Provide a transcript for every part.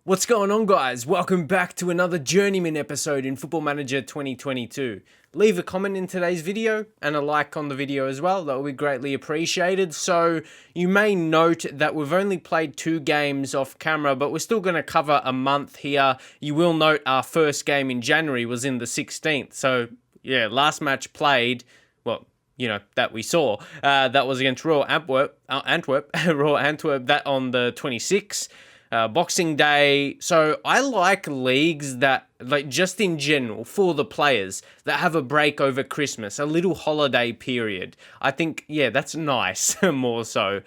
What's going on, guys? Welcome back to another Journeyman episode in Football Manager 2022. Leave a comment in today's video and a like on the video as well. That will be greatly appreciated. So you may note that we've only played 2 games off camera, but we're still going to cover a month here. You will note our first game in January was in the 16th. So yeah, last match played, well, you know, that we saw, that was against Royal Antwerp, Royal Antwerp, that on the 26th. Boxing Day. So I like leagues that, like, just in general, for the players that have a break over Christmas, a little holiday period. I think, yeah, that's nice, more so.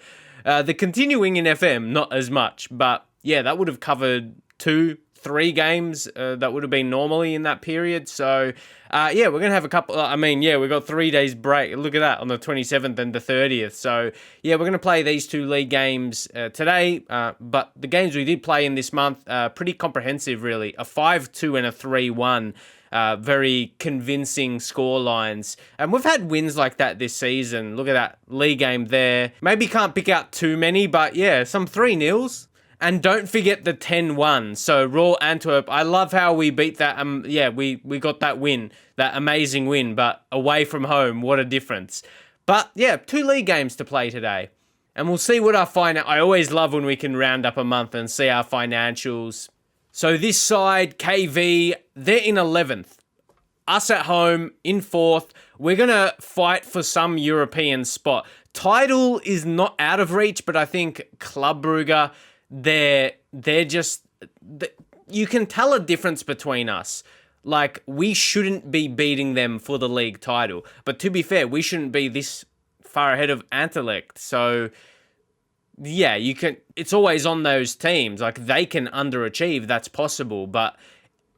The continuing in FM, not as much, but yeah, that would have covered 2-3 games that would have been normally in that period. So, yeah, we're going to have a couple, we've got 3 days break. Look at that, on the 27th and the 30th. So, yeah, we're going to play these 2 league games today. But the games we did play in this month, pretty comprehensive, really. A 5-2 and a 3-1. Very convincing score lines. And we've had wins like that this season. Look at that league game there. Maybe can't pick out too many, but yeah, some 3-0s. And don't forget the 10-1. So Royal Antwerp, I love how we beat that. We got that win, that amazing win, but away from home, what a difference. But yeah, 2 league games to play today. And we'll see what our I always love when we can round up a month and see our financials. So this side, KV, they're in 11th. Us at home in 4th. We're going to fight for some European spot. Title is not out of reach, but I think Club Brugge, they're just, you can tell a difference between us. Like, we shouldn't be beating them for the league title. But to be fair, we shouldn't be this far ahead of Anderlecht. So, yeah, it's always on those teams. Like, they can underachieve, that's possible. But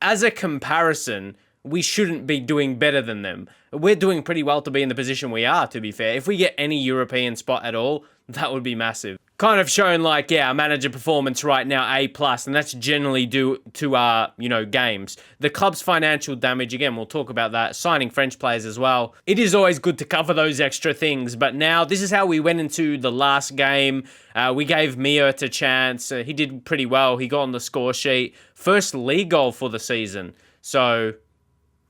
as a comparison, we shouldn't be doing better than them. We're doing pretty well to be in the position we are, to be fair. If we get any European spot at all, that would be massive. Kind of showing, like, yeah, our manager performance right now, A+, and that's generally due to our, games. The club's financial damage, again, we'll talk about that. Signing French players as well. It is always good to cover those extra things, but now this is how we went into the last game. We gave Miert a chance. He did pretty well. He got on the score sheet. First league goal for the season. So,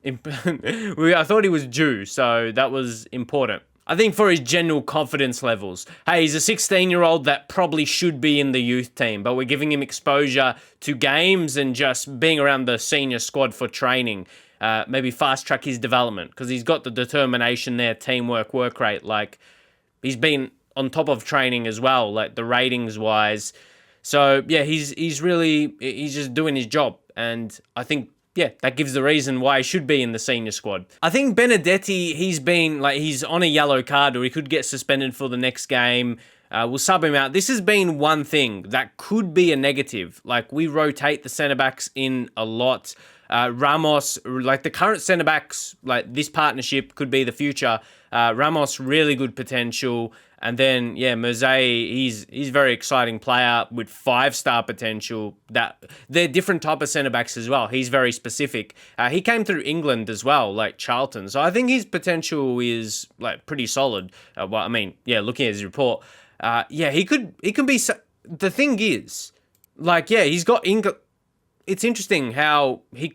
I thought he was due, so that was important. I think for his general confidence levels. Hey, he's a 16-year-old that probably should be in the youth team, but we're giving him exposure to games and just being around the senior squad for training. Maybe fast-track his development, because he's got the determination there, teamwork, work rate. Like, he's been on top of training as well, like the ratings-wise. So, yeah, he's just doing his job, and I think, yeah, that gives the reason why he should be in the senior squad. I think Benedetti, he's on a yellow card, or he could get suspended for the next game. We'll sub him out. This has been one thing that could be a negative. Like, we rotate the centre-backs in a lot. Ramos, like the current centre-backs, like this partnership could be the future. Ramos, really good potential. And then, yeah, Mosé, he's a very exciting player with 5-star potential. That they're different type of centre-backs as well. He's very specific. He came through England as well, like Charlton. So I think his potential is, like, pretty solid. Looking at his report, he could be... The thing is, like, yeah, he's got England... It's interesting how he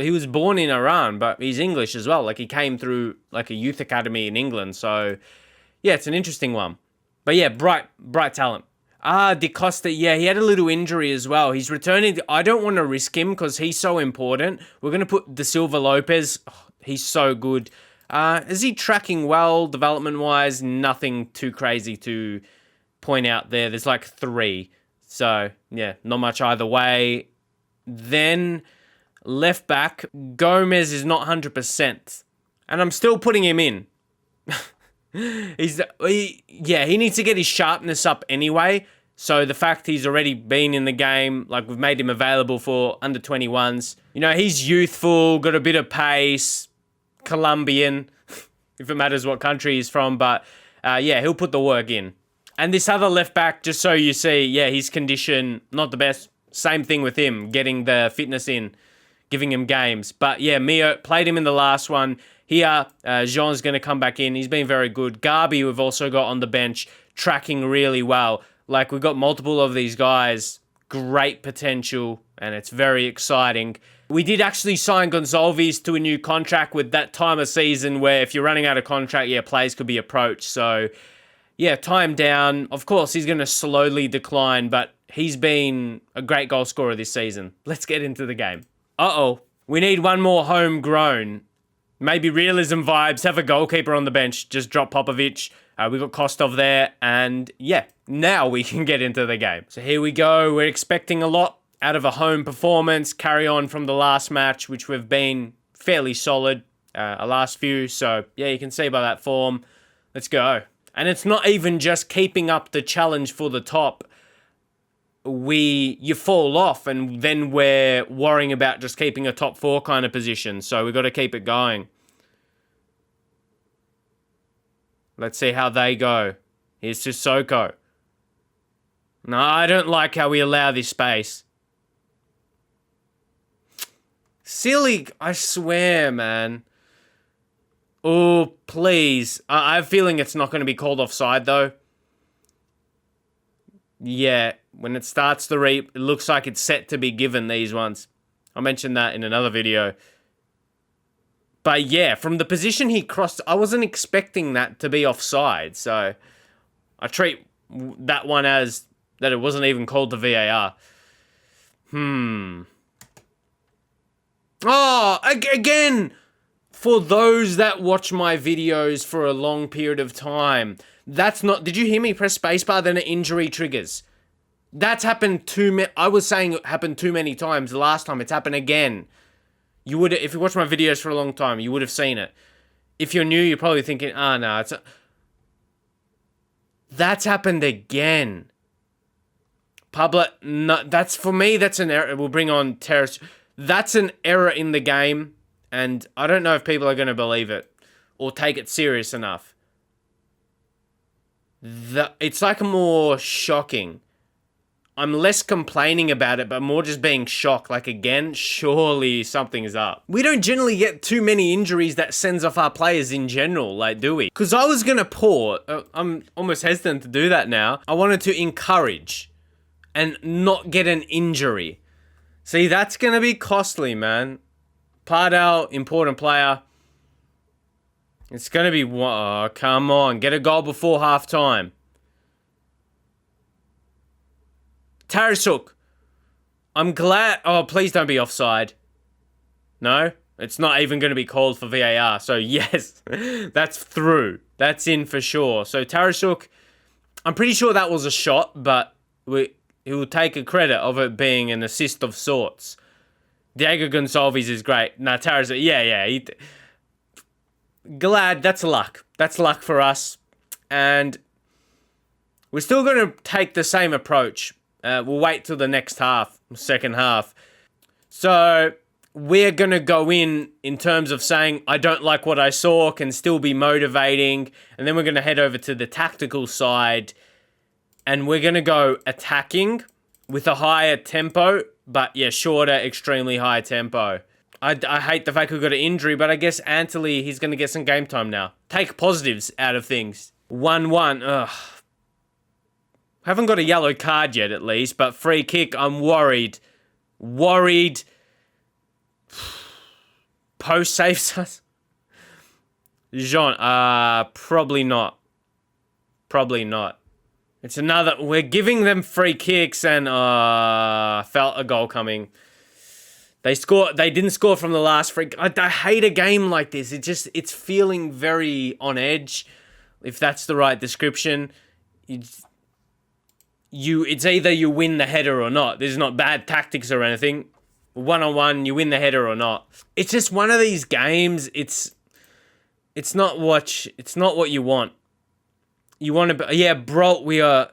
was born in Iran, but he's English as well. Like, he came through, like, a youth academy in England, so... Yeah, it's an interesting one. But yeah, bright talent. De Costa, yeah, he had a little injury as well. He's returning. I don't want to risk him because he's so important. We're going to put De Silva Lopez. Oh, he's so good. Is he tracking well development-wise? Nothing too crazy to point out there. There's like 3. So, yeah, not much either way. Then, left back, Gomez is not 100%. And I'm still putting him in. He needs to get his sharpness up anyway. So the fact he's already been in the game, like, we've made him available for under 21s. He's youthful, got a bit of pace, Colombian, if it matters what country he's from. But he'll put the work in. And this other left back, just so you see, yeah, his condition, not the best. Same thing with him, getting the fitness in, giving him games. But yeah, Mio played him in the last one. Here, Jean's going to come back in. He's been very good. Garby, we've also got on the bench, tracking really well. Like, we've got multiple of these guys great potential, and it's very exciting. We did actually sign Gonzalez to a new contract with that time of season where if you're running out of contract, players could be approached. So, tie him down. Of course, he's going to slowly decline, but he's been a great goal scorer this season. Let's get into the game. Uh-oh. We need one more homegrown. Maybe realism vibes. Have a goalkeeper on the bench. Just drop Popovic. We got Kostov there. And now we can get into the game. So here we go. We're expecting a lot out of a home performance. Carry on from the last match, which we've been fairly solid. Our last few. So, you can see by that form. Let's go. And it's not even just keeping up the challenge for the top. You fall off, and then we're worrying about just keeping a top 4 kind of position. So we've got to keep it going. Let's see how they go. Here's Sissoko. No, I don't like how we allow this space. Silly, I swear, man. Oh, please. I have a feeling it's not going to be called offside, though. Yeah, when it starts to reap, it looks like it's set to be given, these ones. I mentioned that in another video. But from the position he crossed, I wasn't expecting that to be offside. So I treat that one as that it wasn't even called the VAR. Oh, again! For those that watch my videos for a long period of time, that's not... Did you hear me press spacebar, then an injury triggers? That's happened I was saying it happened too many times. The last time, it's happened again. If you watch my videos for a long time, you would have seen it. If you're new, you're probably thinking, no, that's happened again. Pablo, no, for me, that's an error. We'll bring on Terrace. That's an error in the game, and I don't know if people are going to believe it or take it serious enough. It's like more shocking. I'm less complaining about it, but more just being shocked. Like, again, surely something is up. We don't generally get too many injuries that sends off our players in general, like, do we? Because I was going to pour. I'm almost hesitant to do that now. I wanted to encourage and not get an injury. See, that's going to be costly, man. Pardal, important player. It's going to be... Oh, come on. Get a goal before halftime. Tarasuk. I'm glad... Oh, please don't be offside. No? It's not even going to be called for VAR. So, yes. That's through. That's in for sure. So, Tarasuk... I'm pretty sure that was a shot, but he will take a credit of it being an assist of sorts. Diego Gonçalves is great. Nah, Tarasuk... Yeah. Glad. That's luck. That's luck for us. And we're still going to take the same approach. We'll wait till the next half, second half. So we're going to go in terms of saying, I don't like what I saw, can still be motivating. And then we're going to head over to the tactical side. And we're going to go attacking with a higher tempo. But shorter, extremely high tempo. I hate the fact we got an injury, but I guess Antony, he's going to get some game time now. Take positives out of things. 1-1. Ugh. Haven't got a yellow card yet, at least, but free kick, I'm worried. Post saves us. Jean, probably not. It's another, we're giving them free kicks and, felt a goal coming. They didn't score from the last free. I hate a game like this. It's feeling very on edge, if that's the right description. It's either you win the header or not. This is not bad tactics or anything. 1-on-1, you win the header or not. It's just one of these games. It's not what you want. You want to, Brolt. We are.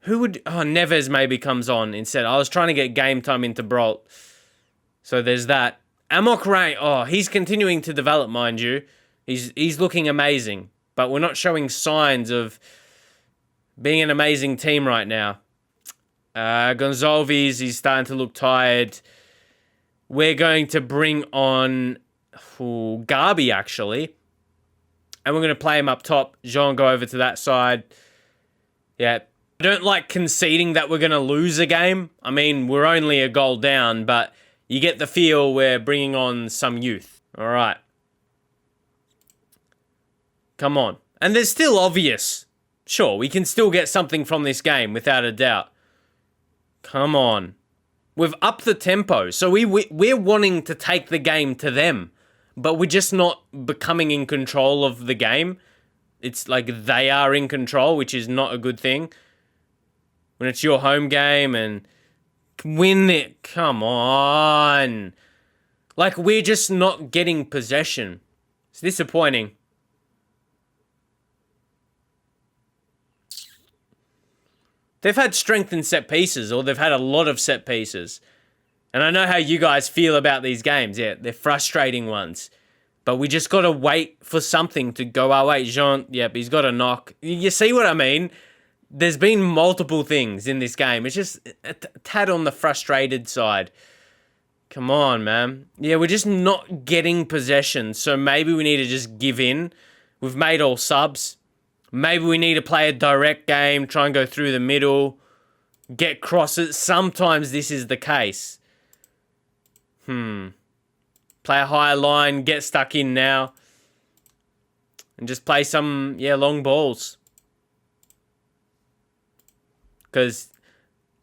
Who would? Oh, Neves maybe comes on instead. I was trying to get game time into Brolt. So there's that. Amok Ray. Oh, he's continuing to develop, mind you. He's looking amazing, but we're not showing signs of being an amazing team right now. Gonzalez, he's starting to look tired. We're going to bring on Gabi, actually. And we're going to play him up top. Jean, go over to that side. Yeah. I don't like conceding that we're going to lose a game. I mean, we're only a goal down, but you get the feel we're bringing on some youth. All right. Come on. And there's still obvious. Sure, we can still get something from this game, without a doubt. Come on. We've upped the tempo, so we're wanting to take the game to them, but we're just not becoming in control of the game. It's like they are in control, which is not a good thing. When it's your home game and win it, come on. Like, we're just not getting possession. It's disappointing. They've had strength in set pieces, or they've had a lot of set pieces. And I know how you guys feel about these games. Yeah, they're frustrating ones. But we just got to wait for something to go our way. Jean, yep, he's got a knock. You see what I mean? There's been multiple things in this game. It's just a tad on the frustrated side. Come on, man. Yeah, we're just not getting possession. So maybe we need to just give in. We've made all subs. Maybe we need to play a direct game, try and go through the middle, get crosses. Sometimes this is the case. Play a higher line, get stuck in now. And just play some, long balls. Because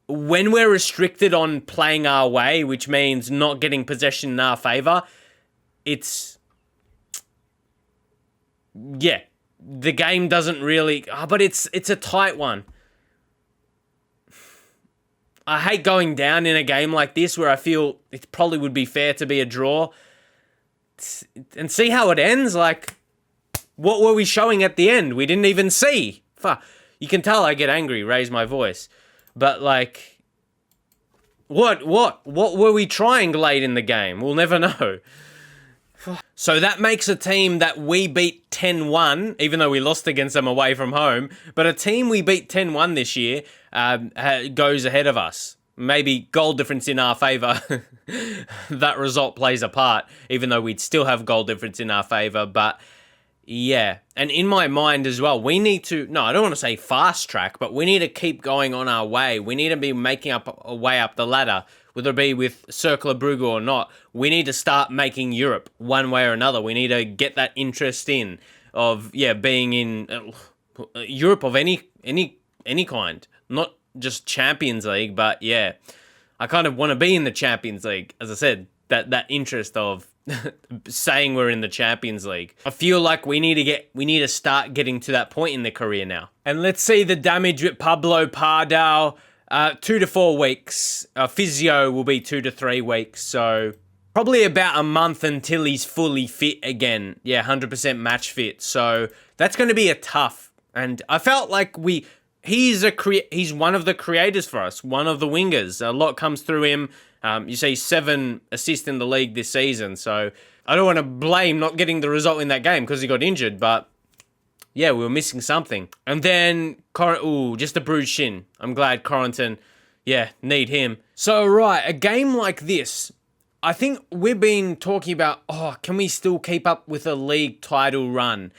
when we're restricted on playing our way, which means not getting possession in our favour, it's... yeah. The game doesn't really... but it's a tight one. I hate going down in a game like this where I feel it probably would be fair to be a draw. And see how it ends? Like, what were we showing at the end? We didn't even see. You can tell I get angry, raise my voice. But, like... What were we trying late in the game? We'll never know. So that makes a team that we beat 10-1, even though we lost against them away from home, but a team we beat 10-1 this year goes ahead of us. Maybe goal difference in our favour. That result plays a part, even though we'd still have goal difference in our favour. But yeah, and in my mind as well, we need to, no, I don't want to say fast track, but we need to keep going on our way. We need to be making up a way up the ladder. Whether it be with Cercle or Brugge or not, we need to start making Europe one way or another. We need to get that interest in of, being in Europe of any kind. Not just Champions League, but yeah. I kind of want to be in the Champions League, as I said, that interest of saying we're in the Champions League. I feel like we need to start getting to that point in the career now. And let's see the damage with Pablo Pardal. 2 to 4 weeks. Physio will be 2 to 3 weeks. So probably about a month until he's fully fit again. Yeah, 100% match fit. So that's going to be a tough. And I felt like he's one of the creators for us. One of the wingers. A lot comes through him. You see 7 assists in the league this season. So I don't want to blame not getting the result in that game because he got injured. But yeah, we were missing something. And then, just a bruised shin. I'm glad Corrington, need him. So, right, a game like this, I think we've been talking about, can we still keep up with a league title run?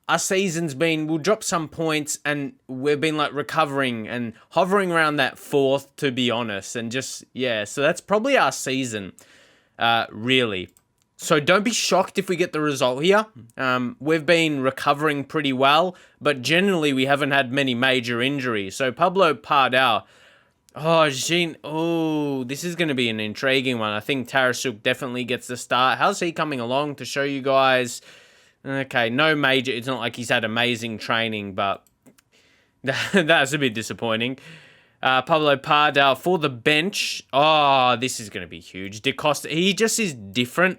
Our season's been, we'll drop some points and we've been like recovering and hovering around that 4th, to be honest. And just, so that's probably our season, really. So don't be shocked if we get the result here. We've been recovering pretty well, but generally we haven't had many major injuries. So Pablo Pardal, this is going to be an intriguing one. I think Tarasuk definitely gets the start. How's he coming along to show you guys? Okay, no major. It's not like he's had amazing training, but that's a bit disappointing. Pablo Pardal for the bench. This is going to be huge. DeCosta, he just is different.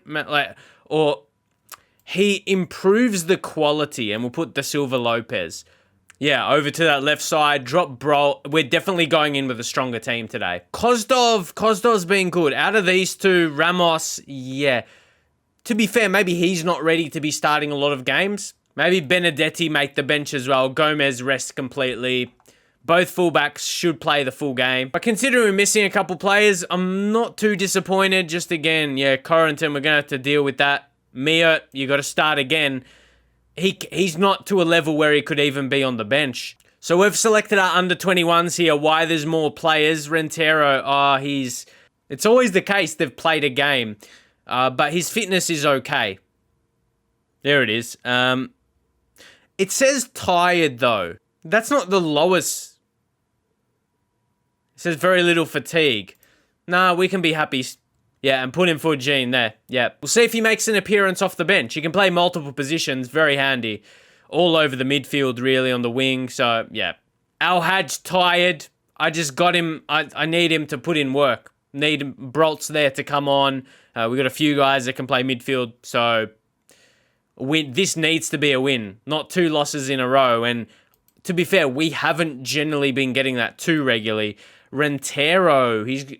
He improves the quality, and we'll put Da Silva Lopez. Yeah, over to that left side. Drop Bro. We're definitely going in with a stronger team today. Kozdov's been good. Out of these two, Ramos, to be fair, maybe he's not ready to be starting a lot of games. Maybe Benedetti make the bench as well. Gomez rest completely. Both fullbacks should play the full game. But considering we're missing a couple players, I'm not too disappointed. Just again, Corrington, we're going to have to deal with that. Mia, you got to start again. He's not to a level where he could even be on the bench. So we've selected our under-21s here. Why there's more players. Rentero, it's always the case they've played a game. But his fitness is okay. There it is. It says tired, though. That's not the lowest. It says very little fatigue. Nah, we can be happy. Yeah, and put him for Gene there. Yeah. We'll see if he makes an appearance off the bench. He can play multiple positions. Very handy. All over the midfield, really, on the wing. So, yeah. Al-Hajj tired. I just got him. I need him to put in work. Need Brolt's there to come on. We got a few guys that can play midfield. So, this needs to be a win. Not 2 losses in a row. And to be fair, we haven't generally been getting that too regularly. Rentero,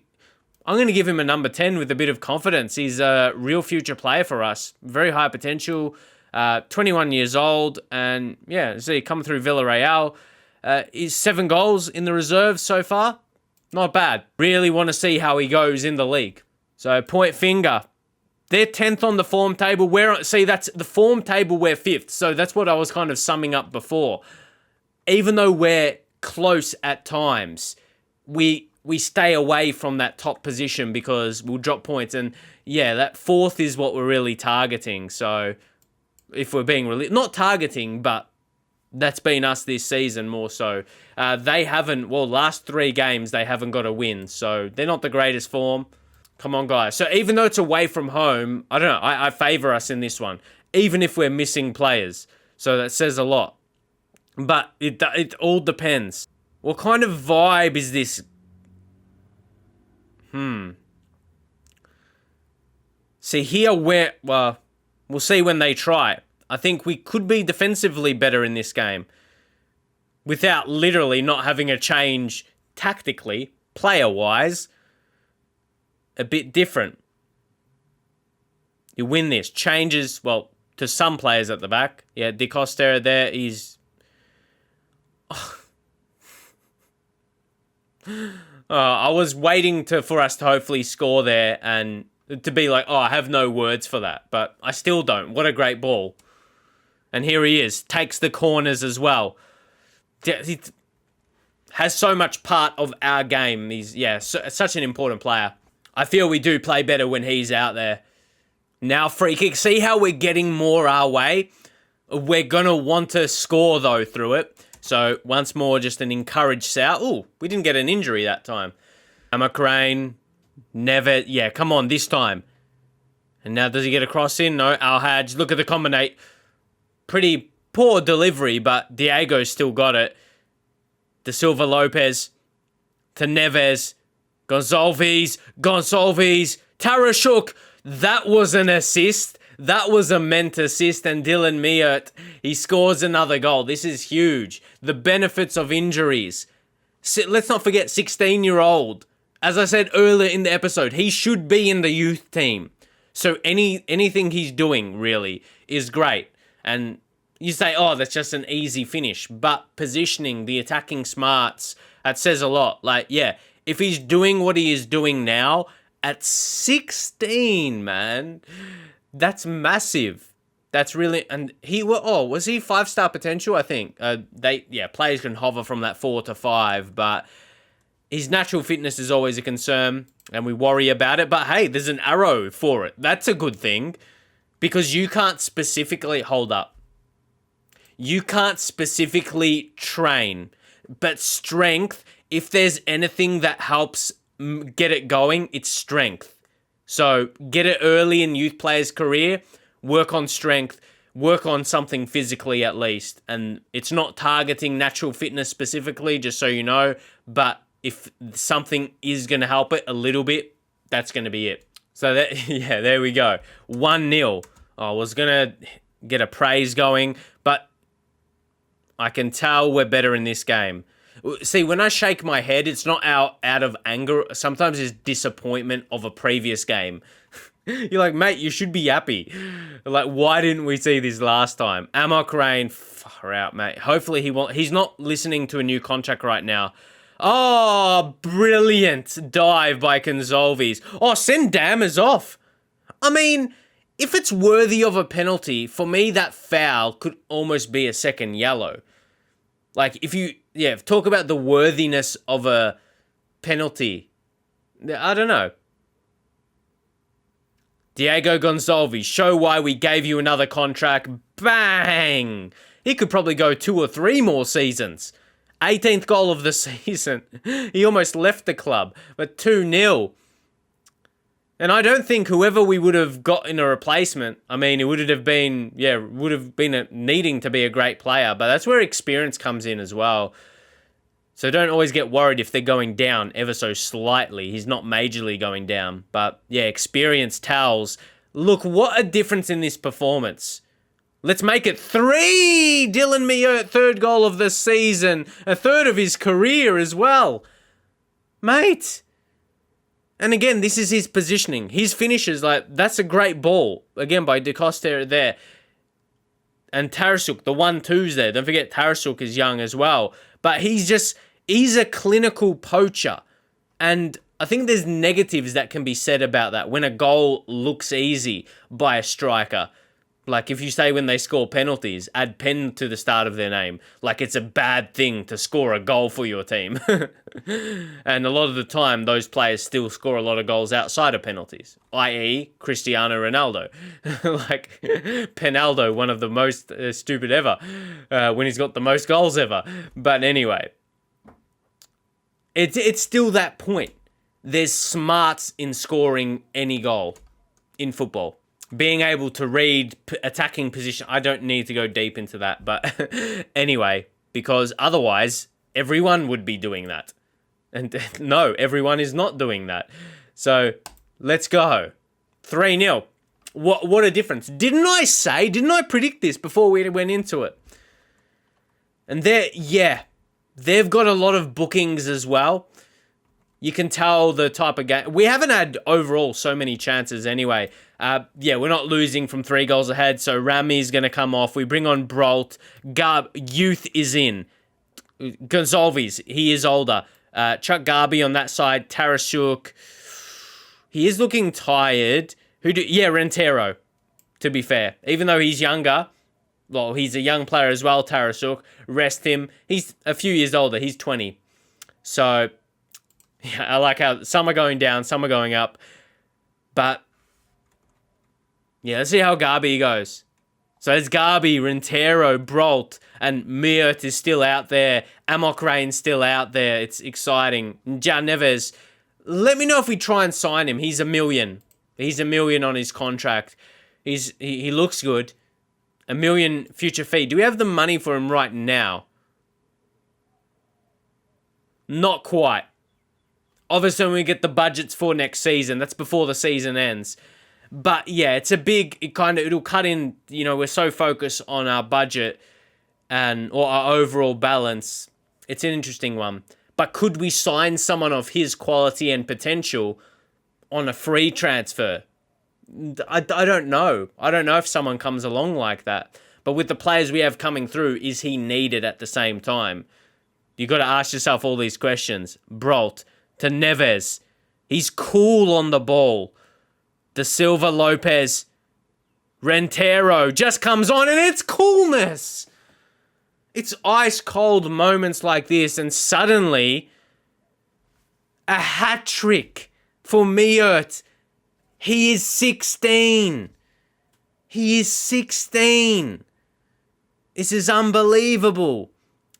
I'm going to give him a number 10 with a bit of confidence. He's a real future player for us. Very high potential. 21 years old. And yeah, see, coming through Villarreal. He's 7 goals in the reserves so far. Not bad. Really want to see how he goes in the league. So, point finger. They're 10th on the form table. That's the form table, we're 5th. So, that's what I was kind of summing up before. Even though we're close at times, we stay away from that top position because we'll drop points. And yeah, that 4th is what we're really targeting. So, if we're being really... Not targeting, but that's been us this season more so. They haven't... Well, last 3 games, they haven't got a win. So, they're not the greatest form. Come on, guys. So, even though it's away from home, I don't know. I favour us in this one. Even if we're missing players. So, that says a lot. But it all depends. What kind of vibe is this? See, here well, we'll see when they try. I think we could be defensively better in this game. Without literally not having a change tactically, player-wise. A bit different. You win this. Changes, well, to some players at the back. Yeah, De Costa there is... I was waiting for us to hopefully score there and to be like, I have no words for that. But I still don't. What a great ball. And here he is. Takes the corners as well. He has so much part of our game. He's, such an important player. I feel we do play better when he's out there. Now free kick. See how we're getting more our way? We're going to want to score, though, through it. So, once more, just an encouraged South. Ooh, we didn't get an injury that time. Amakrane, never. Yeah, come on, this time. And now, does he get a cross in? No, Al-Hajj. Look at the combinate. Pretty poor delivery, but Diego still got it. De Silva Lopez to Neves. Gonçalves. Tarashuk. That was an assist. That was a meant assist, and Dylan Miert, he scores another goal. This is huge. The benefits of injuries. Let's not forget, 16-year-old. As I said earlier in the episode, he should be in the youth team. So anything he's doing, really, is great. And you say, that's just an easy finish. But positioning, the attacking smarts, that says a lot. Like, yeah, if he's doing what he is doing now, at 16, man... That's massive. That's really... And was he 5-star potential? I think. Players can hover from that 4 to 5, but his natural fitness is always a concern, and we worry about it. But hey, there's an arrow for it. That's a good thing, because you can't specifically... Hold up. You can't specifically train, but strength, if there's anything that helps get it going, it's strength. So, get it early in youth players' career, work on strength, work on something physically at least. And it's not targeting natural fitness specifically, just so you know, but if something is going to help it a little bit, that's going to be it. So, there we go. 1-0. I was going to get a praise going, but I can tell we're better in this game. See, when I shake my head, it's not out of anger. Sometimes it's disappointment of a previous game. You're like, mate, you should be happy. Like, why didn't we see this last time? Amok Rain, far out, mate. Hopefully he's not listening to a new contract right now. Oh, brilliant dive by Gonçalves. Oh, send Dammers off. I mean, if it's worthy of a penalty, for me, that foul could almost be a second yellow. Like, if you, talk about the worthiness of a penalty. I don't know. Diego Gonçalves, show why we gave you another contract. Bang! He could probably go 2 or 3 more seasons. 18th goal of the season. He almost left the club, but 2-0. And I don't think whoever we would have got in a replacement, I mean, it would have been, needing to be a great player, but that's where experience comes in as well. So don't always get worried if they're going down ever so slightly. He's not majorly going down, but experience tells. Look, what a difference in this performance. Let's make it 3! Dylan Miert, 3rd goal of the season, a 3rd of his career as well. Mate. And again, this is his positioning. His finishes, that's a great ball. Again, by De Costa there. And Tarasuk, the 1-2s there. Don't forget, Tarasuk is young as well. But he's a clinical poacher. And I think there's negatives that can be said about that when a goal looks easy by a striker. Like if you say when they score penalties, add pen to the start of their name. Like it's a bad thing to score a goal for your team. And a lot of the time, those players still score a lot of goals outside of penalties. I.e. Cristiano Ronaldo. Like Penaldo, one of the most stupid ever. When he's got the most goals ever. But anyway. It's still that point. There's smarts in scoring any goal in football. Being able to read attacking position. I don't need to go deep into that. But anyway, because otherwise, everyone would be doing that. And no, everyone is not doing that. So, let's go. 3-0. What a difference. Didn't I predict this before we went into it? And they've got a lot of bookings as well. You can tell the type of game. We haven't had overall so many chances anyway. We're not losing from 3 goals ahead, so Rami's going to come off. We bring on Brolt. Youth is in. Gonçalves, he is older. Chuck Garby on that side. Tarasuk. He is looking tired. Rentero, to be fair. Even though he's younger, well, he's a young player as well, Tarasuk. Rest him. He's a few years older. He's 20. So, I like how some are going down, some are going up. But, let's see how Garby goes. So it's Garby, Rentero, Brolt, and Miert is still out there. Amok Rain's still out there. It's exciting. Jan Neves, let me know if we try and sign him. He's $1 million. He's $1 million on his contract. He looks good. $1 million future fee. Do we have the money for him right now? Not quite. Obviously, when we get the budgets for next season, that's before the season ends. But it's it'll cut in, we're so focused on our budget or our overall balance. It's an interesting one. But could we sign someone of his quality and potential on a free transfer? I don't know. I don't know if someone comes along like that. But with the players we have coming through, is he needed at the same time? You got to ask yourself all these questions. Brolt to Neves. He's cool on the ball. Da Silva, Lopez. Rentero just comes on and it's coolness. It's ice cold moments like this and suddenly a hat trick for Miert. He is 16. He is 16. This is unbelievable.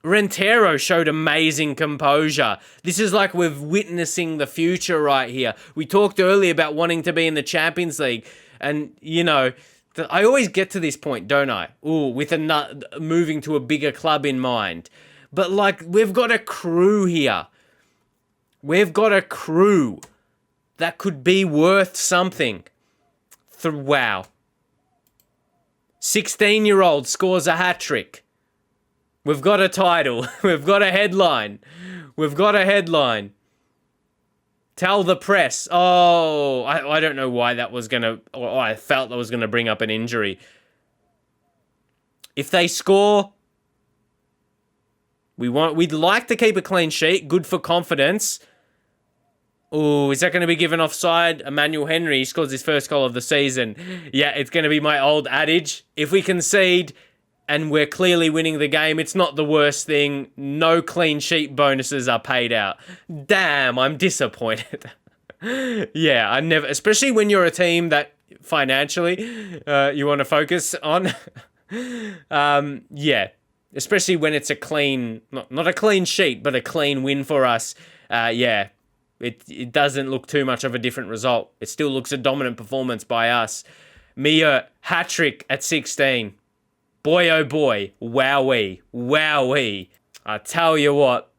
Rentero showed amazing composure. This is like we're witnessing the future right here. We talked earlier about wanting to be in the Champions League. And, I always get to this point, don't I? With moving to a bigger club in mind. But, we've got a crew here. We've got a crew that could be worth something. Wow. 16-year-old scores a hat-trick. We've got a title. We've got a headline. Tell the press. I don't know why that was going to... I felt that was going to bring up an injury. If they score, we'd like to keep a clean sheet. Good for confidence. Is that going to be given offside? Emmanuel Henry scores his first goal of the season. Yeah, it's going to be my old adage. If we concede and we're clearly winning the game, it's not the worst thing. No clean sheet bonuses are paid out. Damn, I'm disappointed. Yeah, I never, especially when you're a team that financially you want to focus on. Yeah, especially when it's a clean, not a clean sheet, but a clean win for us. Yeah, it doesn't look too much of a different result. It still looks a dominant performance by us. Mia, hat-trick at 16. Boy, oh boy, wowee. I tell you what,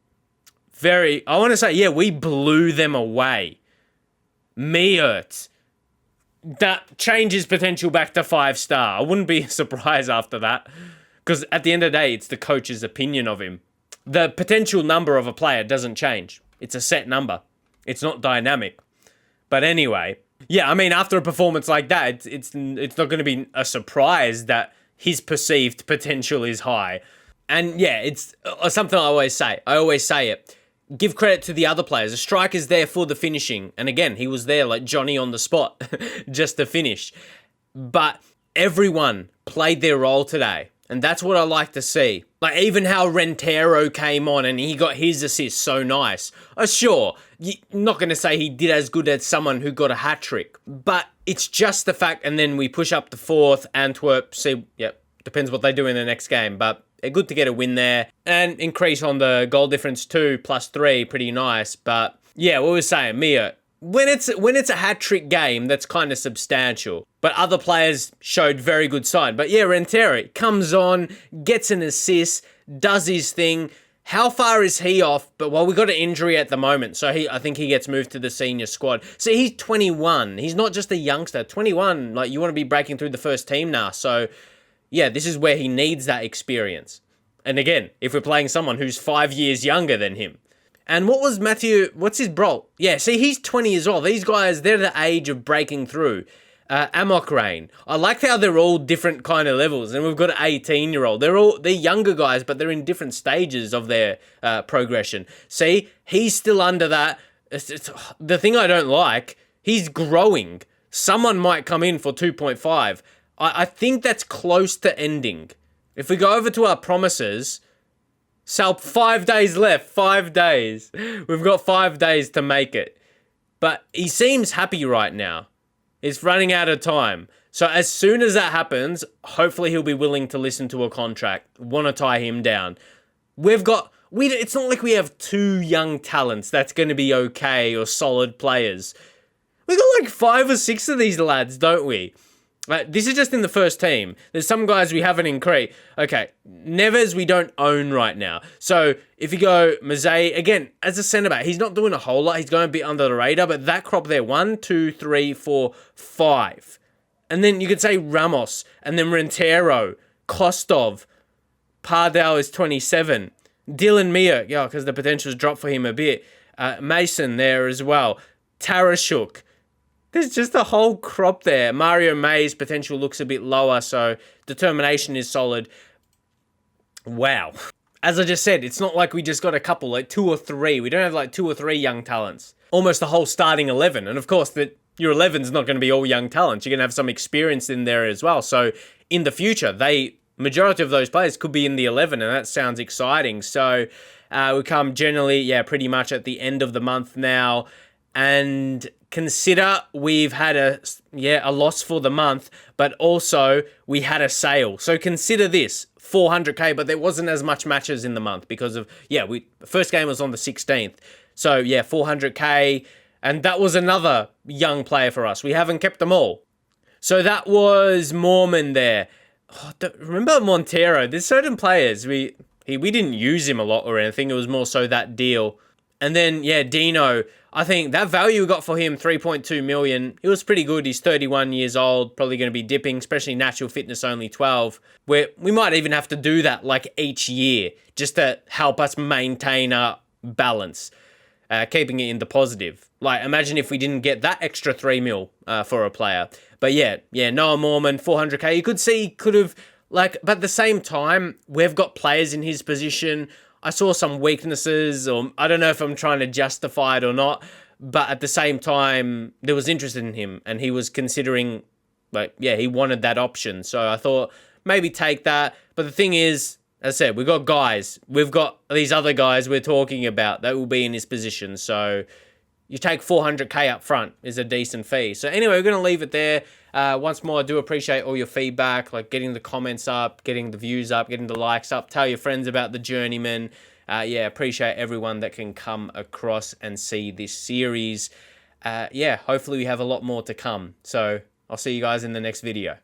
I want to say, yeah, we blew them away. Mia, that changes potential back to 5-star. I wouldn't be surprised after that, because at the end of the day, it's the coach's opinion of him. The potential number of a player doesn't change. It's a set number. It's not dynamic. But anyway, yeah, I mean, after a performance like that, it's not going to be a surprise that his perceived potential is high. And yeah, it's something I always say. I always say it. Give credit to the other players. A striker's there for the finishing. And again, he was there like Johnny on the spot just to finish. But everyone played their role today. And that's what I like to see. Like even how Rentero came on and he got his assist so nice. Sure, you're not going to say he did as good as someone who got a hat-trick. But it's just the fact, and then we push up to 4th, Antwerp, see, yep, depends what they do in the next game. But good to get a win there. And increase on the goal difference too, +3, pretty nice. But yeah, what was saying, Mia, when it's a hat-trick game, that's kind of substantial. But other players showed very good sign. But yeah, Rentero comes on, gets an assist, does his thing. How far is he off? But well, we got an injury at the moment, so I think he gets moved to the senior squad. So he's 21. He's not just a youngster. 21, like you want to be breaking through the first team now. So yeah, this is where he needs that experience. And again, if we're playing someone who's 5 years younger than him. And what was Matthew, what's his bro? Yeah, see, he's 20 years old. These guys, they're the age of breaking through. Amok Rain. I like how they're all different kind of levels. And we've got an 18-year-old. They're younger guys, but they're in different stages of their progression. See, he's still under that. It's the thing I don't like, he's growing. Someone might come in for 2.5. I think that's close to ending. If we go over to our promises, Sal, 5 days left. 5 days. We've got 5 days to make it. But he seems happy right now. It's running out of time. So as soon as that happens, hopefully he'll be willing to listen to a contract. Want to tie him down. It's not like we have 2 young talents that's going to be okay or solid players. We got like 5 or 6 of these lads, don't we? This is just in the first team. There's some guys we haven't increased. Okay, Neves we don't own right now. So if you go Mazet, again, as a centre-back, he's not doing a whole lot. He's going a bit under the radar, but that crop there, 1, 2, 3, 4, 5. And then you could say Ramos, and then Rentero, Kostov, Pardal is 27. Dylan Mia, yeah, because the potential's dropped for him a bit. Mason there as well. Tarashuk. There's just a whole crop there. Mario May's potential looks a bit lower, so determination is solid. Wow. As I just said, it's not like we just got a couple, like 2 or 3. We don't have like 2 or 3 young talents. Almost the whole starting 11. And of course, your 11's not going to be all young talents. You're going to have some experience in there as well. So in the future, majority of those players could be in the 11, and that sounds exciting. So we come generally, yeah, pretty much at the end of the month now. And consider we've had a loss for the month, but also we had a sale. So consider this, 400k, but there wasn't as much matches in the month because of, first game was on the 16th. So yeah, 400k, and that was another young player for us. We haven't kept them all. So that was Mormon there. Remember Montero? There's certain players, we didn't use him a lot or anything. It was more so that deal. And then, yeah, Dino, I think that value we got for him, 3.2 million, it was pretty good. He's 31 years old, probably going to be dipping, especially natural fitness only 12, where we might even have to do that like each year just to help us maintain our balance, keeping it in the positive. Like, imagine if we didn't get that extra 3 mil for a player. But yeah, Noah Mormon, 400k. You could see he could have, but at the same time, we've got players in his position. I saw some weaknesses, or I don't know if I'm trying to justify it or not, but at the same time, there was interest in him, and he was considering, he wanted that option. So I thought maybe take that. But the thing is, as I said, we've got guys. We've got these other guys we're talking about that will be in his position. So you take 400k up front is a decent fee. So anyway, we're going to leave it there. Once more, I do appreciate all your feedback, like getting the comments up, getting the views up, getting the likes up. Tell your friends about the Journeyman. Yeah, appreciate everyone that can come across and see this series. Yeah, hopefully we have a lot more to come. So I'll see you guys in the next video.